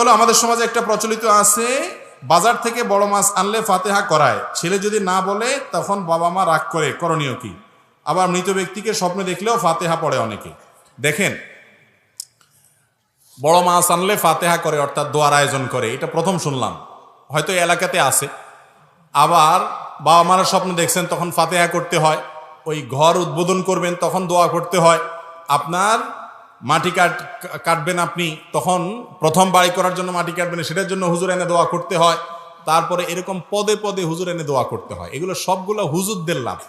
হলো, আমাদের সমাজে একটা প্রচলিত আছে, বাজার থেকে বড় মাছ আনলে ফাতেহা করায়, ছেলে যদি না বলে তখন বাবা মা রাগ করে, করণীয় কি? আবার মৃত ব্যক্তিকে স্বপ্নে দেখলেও ফাতেহা পড়ে অনেকে। দেখেন, বড় মাছ আনলে ফাতেহা করে, অর্থাৎ দোয়ার আয়োজন করে, এটা প্রথম শুনলাম, হয়তো এই এলাকাতে আছে। আবার বাবা মারা স্বপ্ন দেখছেন, তখন ফাতেহা করতে হয়। ওই ঘর উদ্বোধন করবেন, তখন দোয়া করতে হয়। আপনার মাটি কাটবেন আপনি, তখন প্রথম বাড়ি করার জন্য মাটি কাটবেন, সেটার জন্য হুজুর এনে দোয়া করতে হয়। তারপরে এরকম পদে পদে হুজুর এনে দোয়া করতে হয়। এগুলো সবগুলো হুজুরদের লাভ।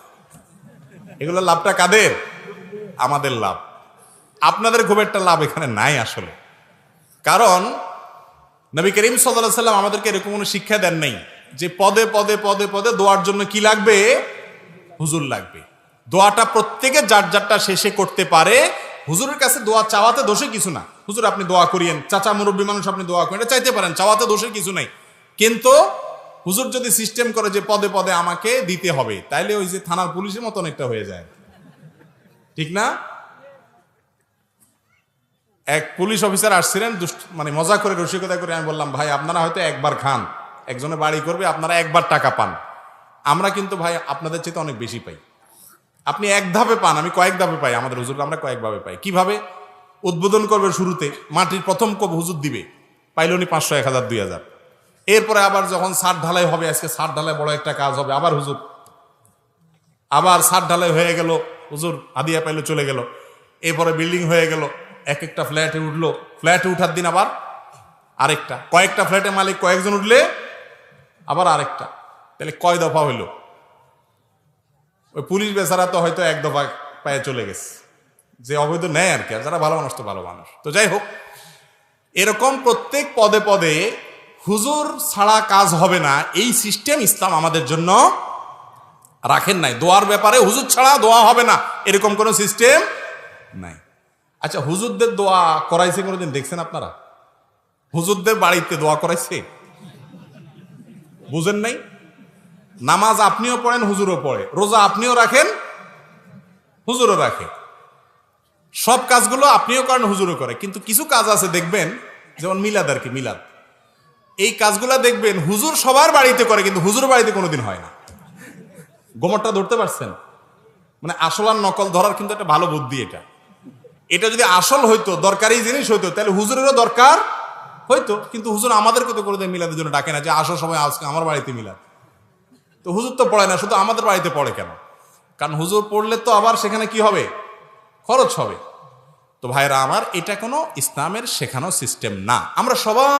এগুলো লাভটা কাদের? আমাদের লাভ। আপনাদের খুব একটা লাভ এখানে নাই আসলে। কারণ নবী করিম সাল্লাল্লাহু আলাইহি ওয়াসাল্লাম আমাদেরকে এরকম কোনো শিক্ষা দেন নাই যে পদে পদে পদে পদে দোয়ার জন্য কি লাগবে? হুজুর লাগবে। দোয়াটা প্রত্যেকে যার যারটা শেষে করতে পারে। হুজুরের কাছে দোয়া চাওয়াতে দোষে কিছু না। হুজুর আপনি দোয়া করিয়েন, চাচা মুরব্বী মানুষ আপনি দোয়া করেন, এটা চাইতে পারেন, চাওয়াতে দোষের কিছু নাই। কিন্তু হুজুর যদি সিস্টেম করে যে পদে পদে আমাকে দিতে হবে, তাইলে ওই যে থানার পুলিশের মতন একটা হয়ে যায়, ঠিক না? এক পুলিশ অফিসার আসছিলেন, মানে মজা করে রসিকতা করে। আমি বললাম, ভাই আপনারা হয়তো একবার খান, একজনে বাড়ি করবে, আপনারা একবার টাকা পান, আমরা কিন্তু ভাই আপনাদের চেয়ে অনেক বেশি পাই। আপনি এক ধাপে পান, আমি কয়েক ধাপে পাই। আমাদের হুজুর আমরা কয়েকভাবে পাই। কিভাবে? উদ্বোধন করবে শুরুতে, মাটির প্রথম কোপ হুজুর দিবে, পাইলনি 500, 1000, 2000। এরপরে আবার যখন ছাদ ঢালাই হবে, আজকে ছাদ ঢালাই বড় একটা কাজ হবে, আবার হুজুর। আবার ছাদ ঢালাই হয়ে গেল, হুজুর হাদিয়া পাইলো, চলে গেল। এরপরে বিল্ডিং হয়ে গেল, এক একটা ফ্ল্যাটে উঠলো, ফ্ল্যাটে উঠার দিন আবার আরেকটা, কয়েকটা ফ্ল্যাটের মালিক কয়েকজন উঠলে আবার আরেকটা। তাহলে কয় দফা হইল? ওই পুলিশ বেচারা তো হয়তো এক দফা পায়ে চলে গেছে, যে অবৈধ নেয় আর কি। আর যারা ভালো মানুষ তো ভালো মানুষ। তো যাই হোক, এরকম প্রত্যেক পদে পদে হুজুর ছাড়া কাজ হবে না, এই সিস্টেম ইসলাম আমাদের জন্য রাখেন নাই। দোয়ার ব্যাপারে হুজুর ছাড়া দোয়া হবে না, এরকম কোনো সিস্টেম নাই। আচ্ছা, হুজুরদের দোয়া করাইছে কোনোদিন দেখছেন আপনারা? হুজুরদের বাড়িতে দোয়া করাইছে? বুঝেন নাই? নামাজ আপনিও পড়েন, হুজুরও পড়ে, রোজা আপনিও রাখেন, হুজুরও রাখে, সব কাজগুলো আপনিও করেন, হুজুরও করে। কিন্তু কিছু কাজ আছে দেখবেন, যেমন মিলাদ আর কি, মিলাদ, এই কাজগুলা দেখবেন হুজুর সবার বাড়িতে করে, কিন্তু হুজুর বাড়িতে কোনোদিন হয় না। গোমরটা ধরতে পারছেন? মানে আসল আর নকল ধরার কিন্তু একটা ভালো বুদ্ধি এটা। এটা যদি আসল হইতো, দরকারি জিনিস হইতো, তাহলে হুজুরেরও দরকার হইতো। কিন্তু হুজুর আমাদেরকে তো কোনোদিন মিলাদের জন্য ডাকে না যে আসো সময় আজকে আমার বাড়িতে মিলাদ। তো হুজুর তো পড়ে না, শুধু আমাদের বাড়িতে পড়ে কেন? কারণ হুজুর পড়লে তো আবার সেখানে কি হবে? খরচ হবে। তো ভাইরা আমার, এটা কোনো ইসলামের শেখানো সিস্টেম না। আমরা সবাই